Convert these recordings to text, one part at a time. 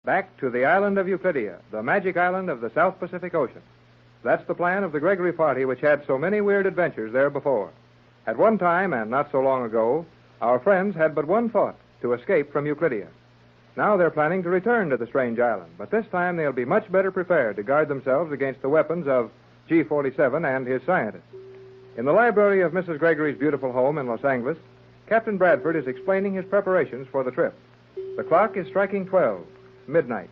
back to the island of Euclidia, the magic island of the South Pacific Ocean. That's the plan of the Gregory party, which had so many weird adventures there before. At one time, and not so long ago, our friends had but one thought, to escape from Euclidia. Now they're planning to return to the strange island, but this time they'll be much better prepared to guard themselves against the weapons of G-47 and his scientists. In the library of Mrs. Gregory's beautiful home in Los Angeles, Captain Bradford is explaining his preparations for the trip. The clock is striking 12, midnight,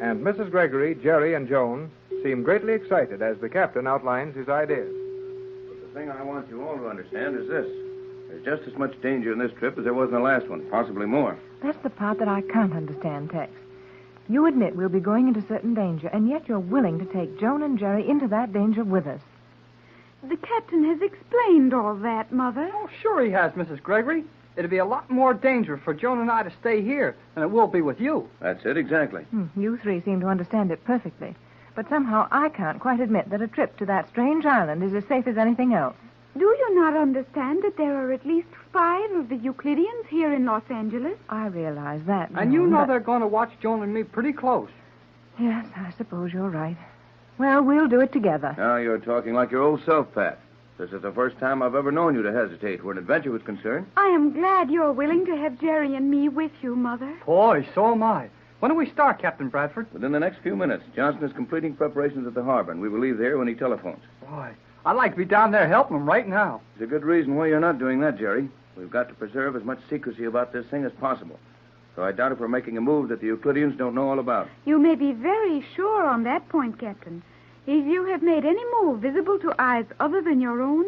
and Mrs. Gregory, Jerry, and Joan seem greatly excited as the captain outlines his ideas. The thing I want you all to understand is this. There's just as much danger in this trip as there was in the last one, possibly more. That's the part that I can't understand, Tex. You admit we'll be going into certain danger, and yet you're willing to take Joan and Jerry into that danger with us. The captain has explained all that, Mother. Oh, sure he has, Mrs. Gregory. It'd be a lot more dangerous for Joan and I to stay here than it will be with you. That's it, exactly. You three seem to understand it perfectly. But somehow I can't quite admit that a trip to that strange island is as safe as anything else. Do you not understand that there are at least 5 of the Euclideans here in Los Angeles? I realize that, And you know they're going to watch Joan and me pretty close. Yes, I suppose you're right. Well, we'll do it together. Now you're talking like your old self, Pat. This is the first time I've ever known you to hesitate where an adventure was concerned. I am glad you're willing to have Jerry and me with you, Mother. Boy, so am I. When do we start, Captain Bradford? Within the next few minutes. Johnson is completing preparations at the harbor, and we will leave there when he telephones. Boy, I'd like to be down there helping him right now. There's a good reason why you're not doing that, Jerry. We've got to preserve as much secrecy about this thing as possible. So I doubt if we're making a move that the Euclideans don't know all about. You may be very sure on that point, Captain. If you have made any move visible to eyes other than your own,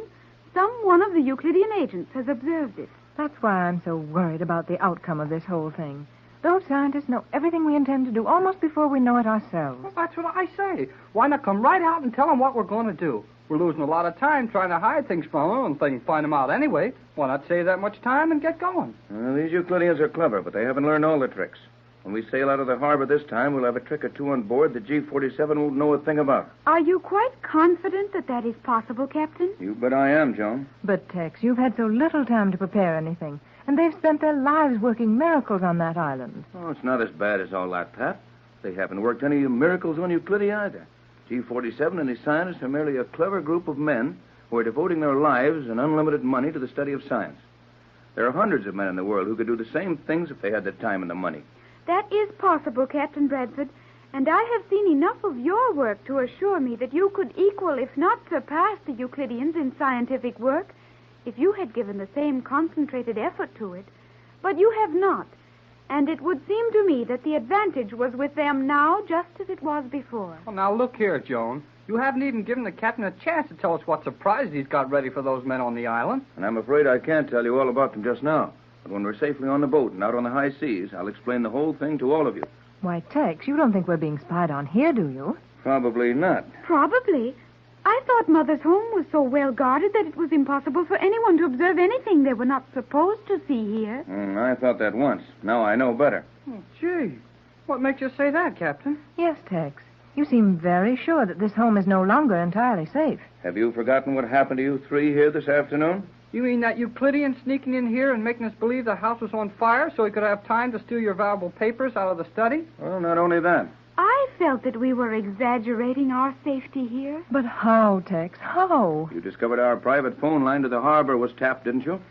some one of the Euclidean agents has observed it. That's why I'm so worried about the outcome of this whole thing. Those scientists know everything we intend to do almost before we know it ourselves. Well, that's what I say. Why not come right out and tell them what we're going to do? We're losing a lot of time trying to hide things from them, and if they can find them out anyway, why not save that much time and get going? Well, these Euclideans are clever, but they haven't learned all the tricks. When we sail out of the harbor this time, we'll have a trick or two on board the G-47 won't know a thing about. Are you quite confident that that is possible, Captain? You bet I am, Joan. But, Tex, you've had so little time to prepare anything, and they've spent their lives working miracles on that island. Oh, it's not as bad as all that, Pat. They haven't worked any miracles on Euclidia either. G-47 and his scientists are merely a clever group of men who are devoting their lives and unlimited money to the study of science. There are hundreds of men in the world who could do the same things if they had the time and the money. That is possible, Captain Bradford, and I have seen enough of your work to assure me that you could equal, if not surpass, the Euclideans in scientific work if you had given the same concentrated effort to it. But you have not, and it would seem to me that the advantage was with them now just as it was before. Well, now, look here, Joan. You haven't even given the captain a chance to tell us what surprises he's got ready for those men on the island. And I'm afraid I can't tell you all about them just now. But when we're safely on the boat and out on the high seas, I'll explain the whole thing to all of you. Why, Tex, you don't think we're being spied on here, do you? Probably not. Probably. I thought Mother's home was so well guarded that it was impossible for anyone to observe anything they were not supposed to see here. I thought that once. Now I know better. Oh, gee. What makes you say that, Captain? Yes, Tex. You seem very sure that this home is no longer entirely safe. Have you forgotten what happened to you three here this afternoon? You mean that Euclidean sneaking in here and making us believe the house was on fire so he could have time to steal your valuable papers out of the study? Well, not only that. I felt that we were exaggerating our safety here. But how, Tex? How? You discovered our private phone line to the harbor was tapped, didn't you?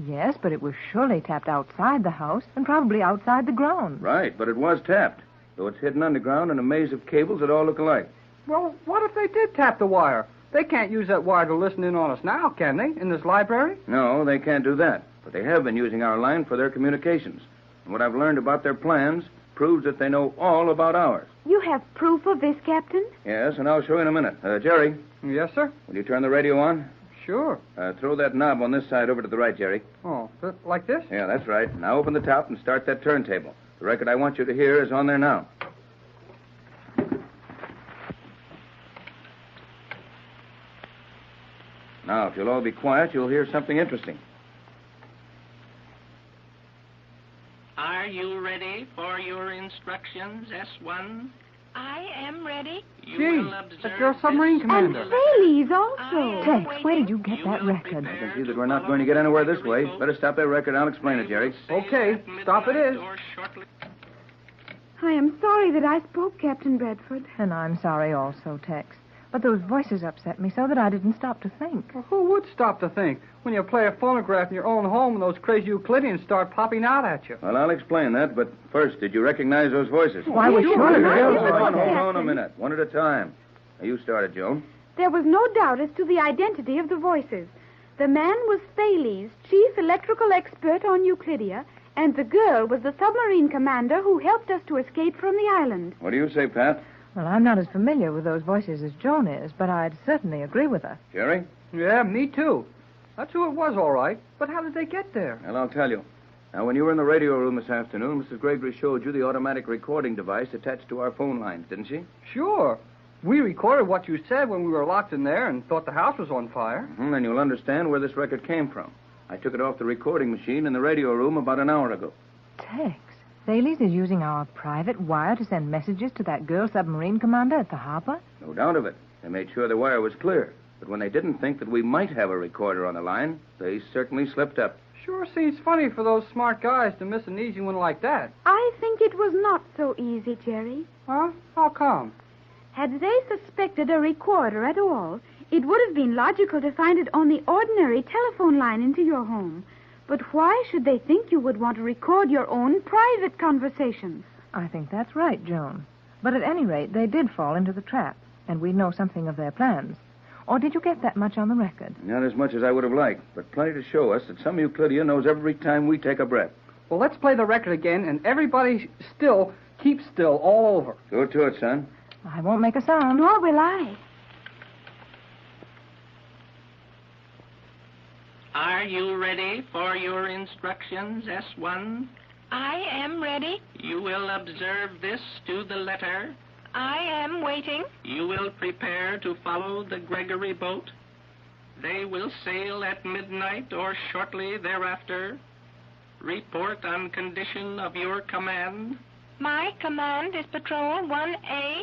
Yes, but it was surely tapped outside the house and probably outside the ground. Right, but it was tapped. Though it's hidden underground in a maze of cables that all look alike. Well, what if they did tap the wire? They can't use that wire to listen in on us now, can they, in this library? No, they can't do that. But they have been using our line for their communications. And what I've learned about their plans proves that they know all about ours. You have proof of this, Captain? Yes, and I'll show you in a minute. Jerry. Yes, sir? Will you turn the radio on? Sure. Throw that knob on this side over to the right, Jerry. Oh, like this? Yeah, that's right. Now open the top and start that turntable. The record I want you to hear is on there now. Now, if you'll all be quiet, you'll hear something interesting. Are you ready for your instructions, S1? I am ready. Gee, that's your submarine commander. And Saley's also. Tex, where did you get that record? I can see that we're not going to get anywhere this way. Better stop that record. I'll explain it, Jerry. Okay, stop it is. I am sorry that I spoke, Captain Bradford. And I'm sorry also, Tex. But those voices upset me so that I didn't stop to think. Well, who would stop to think when you play a phonograph in your own home and those crazy Euclideans start popping out at you? Well, I'll explain that, but first, did you recognize those voices? Why, we surely Hold did. on a minute. One at a time. Now, you started, Joan. There was no doubt as to the identity of the voices. The man was Thales, chief electrical expert on Euclidia, and the girl was the submarine commander who helped us to escape from the island. What do you say, Pat? Well, I'm not as familiar with those voices as Joan is, but I'd certainly agree with her. Jerry? Yeah, me too. That's who it was, all right. But how did they get there? Well, I'll tell you. Now, when you were in the radio room this afternoon, Mrs. Gregory showed you the automatic recording device attached to our phone lines, didn't she? Sure. We recorded what you said when we were locked in there and thought the house was on fire. Then you'll understand where this record came from. I took it off the recording machine in the radio room about an hour ago. Tex, Thales is using our private wire to send messages to that girl submarine commander at the harbor? No doubt of it. They made sure the wire was clear. But when they didn't think that we might have a recorder on the line, they certainly slipped up. Sure seems funny for those smart guys to miss an easy one like that. I think it was not so easy, Jerry. Huh? How come? Had they suspected a recorder at all, it would have been logical to find it on the ordinary telephone line into your home. But why should they think you would want to record your own private conversations? I think that's right, Joan. But at any rate, they did fall into the trap, and we know something of their plans. Or did you get that much on the record? Not as much as I would have liked, but plenty to show us that some Euclidean knows every time we take a breath. Well, let's play the record again, and everybody keep still all over. Go to it, son. I won't make a sound. Nor will I. Are you ready for your instructions, S1? I am ready. You will observe this to the letter. I am waiting. You will prepare to follow the Gregory boat. They will sail at midnight or shortly thereafter. Report on condition of your command. My command is Patrol 1A,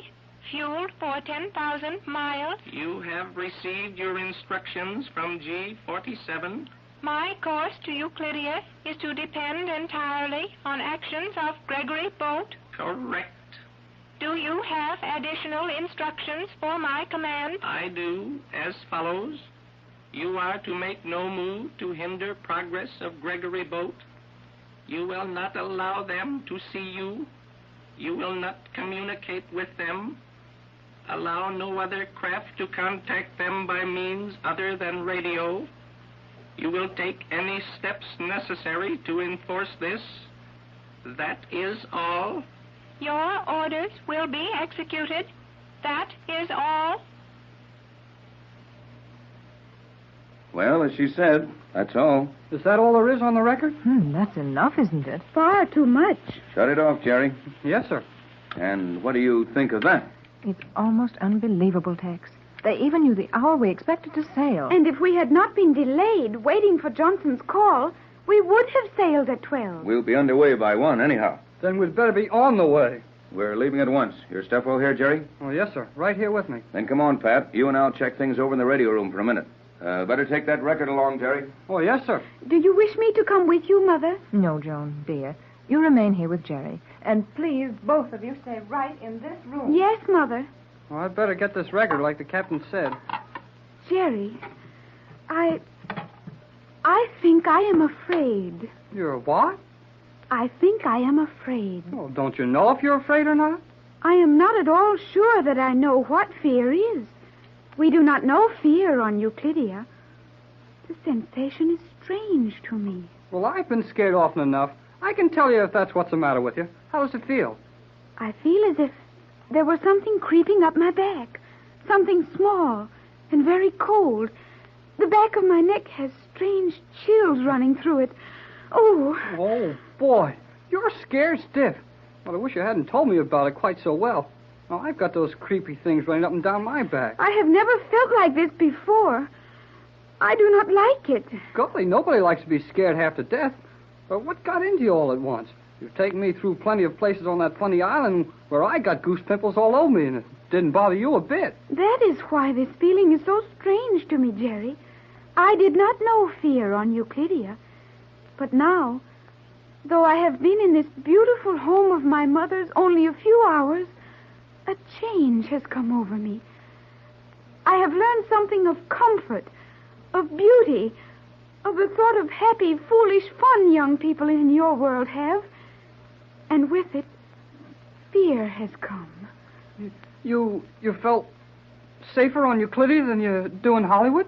fueled for 10,000 miles. You have received your instructions from G47. My course to Euclidia is to depend entirely on actions of Gregory boat. Correct. Do you have additional instructions for my command? I do, as follows. You are to make no move to hinder progress of Gregory boat. You will not allow them to see you. You will not communicate with them. Allow no other craft to contact them by means other than radio. You will take any steps necessary to enforce this. That is all. Your orders will be executed. That is all. Well, as she said, that's all. Is that all there is on the record? That's enough, isn't it? Far too much. Shut it off, Jerry. Yes, sir. And what do you think of that? It's almost unbelievable, Tex. They even knew the hour we expected to sail. And if we had not been delayed waiting for Johnson's call, we would have sailed at 12. We'll be underway by 1 anyhow. Then we'd better be on the way. We're leaving at once. Your stuff all here, Jerry? Oh, yes, sir. Right here with me. Then come on, Pat. You and I'll check things over in the radio room for a minute. Better take that record along, Jerry. Oh, yes, sir. Do you wish me to come with you, Mother? No, Joan, dear. You remain here with Jerry. And please, both of you, stay right in this room. Yes, Mother. Well, I'd better get this record like the captain said. Jerry, I think I am afraid. You're what? I think I am afraid. Well, don't you know if you're afraid or not? I am not at all sure that I know what fear is. We do not know fear on Euclidia. The sensation is strange to me. Well, I've been scared often enough. I can tell you if that's what's the matter with you. How does it feel? I feel as if there were something creeping up my back. Something small and very cold. The back of my neck has strange chills running through it. Oh. Oh, boy. You're scared stiff. Well, I wish you hadn't told me about it quite so well. Well, I've got those creepy things running up and down my back. I have never felt like this before. I do not like it. Golly, nobody likes to be scared half to death. But what got into you all at once? You've taken me through plenty of places on that funny island where I got goose pimples all over me, and it didn't bother you a bit. That is why this feeling is so strange to me, Jerry. I did not know fear on Euclidia. But now though I have been in this beautiful home of my mother's only a few hours, a change has come over me. I have learned something of comfort, of beauty, of the sort of happy, foolish fun young people in your world have. And with it, fear has come. You felt safer on Euclides than you do in Hollywood?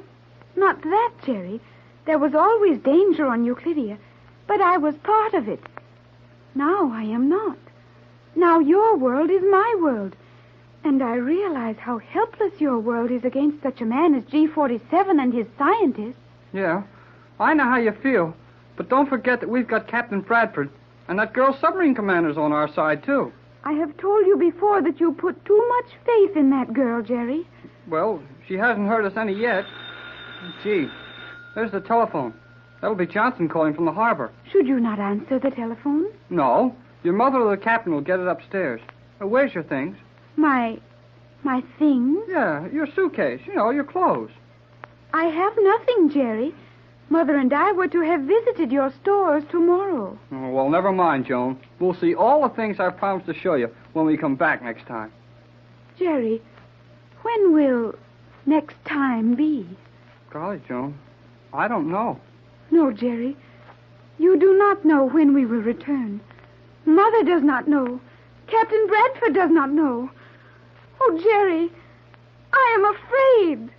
Not that, Jerry. There was always danger on Euclidia, but I was part of it. Now I am not. Now your world is my world. And I realize how helpless your world is against such a man as G47 and his scientists. Yeah, I know how you feel. But don't forget that we've got Captain Bradford, and that girl submarine commander's on our side, too. I have told you before that you put too much faith in that girl, Jerry. Well, she hasn't hurt us any yet. Gee, there's the telephone. That'll be Johnson calling from the harbor. Should you not answer the telephone? No. Your mother or the captain will get it upstairs. Where's your things? My things? Yeah, your suitcase. Your clothes. I have nothing, Jerry. Mother and I were to have visited your stores tomorrow. Oh, well, never mind, Joan. We'll see all the things I promised to show you when we come back next time. Jerry, when will next time be? Golly, Joan, I don't know. No, Jerry. You do not know when we will return. Mother does not know. Captain Bradford does not know. Oh, Jerry, I am afraid.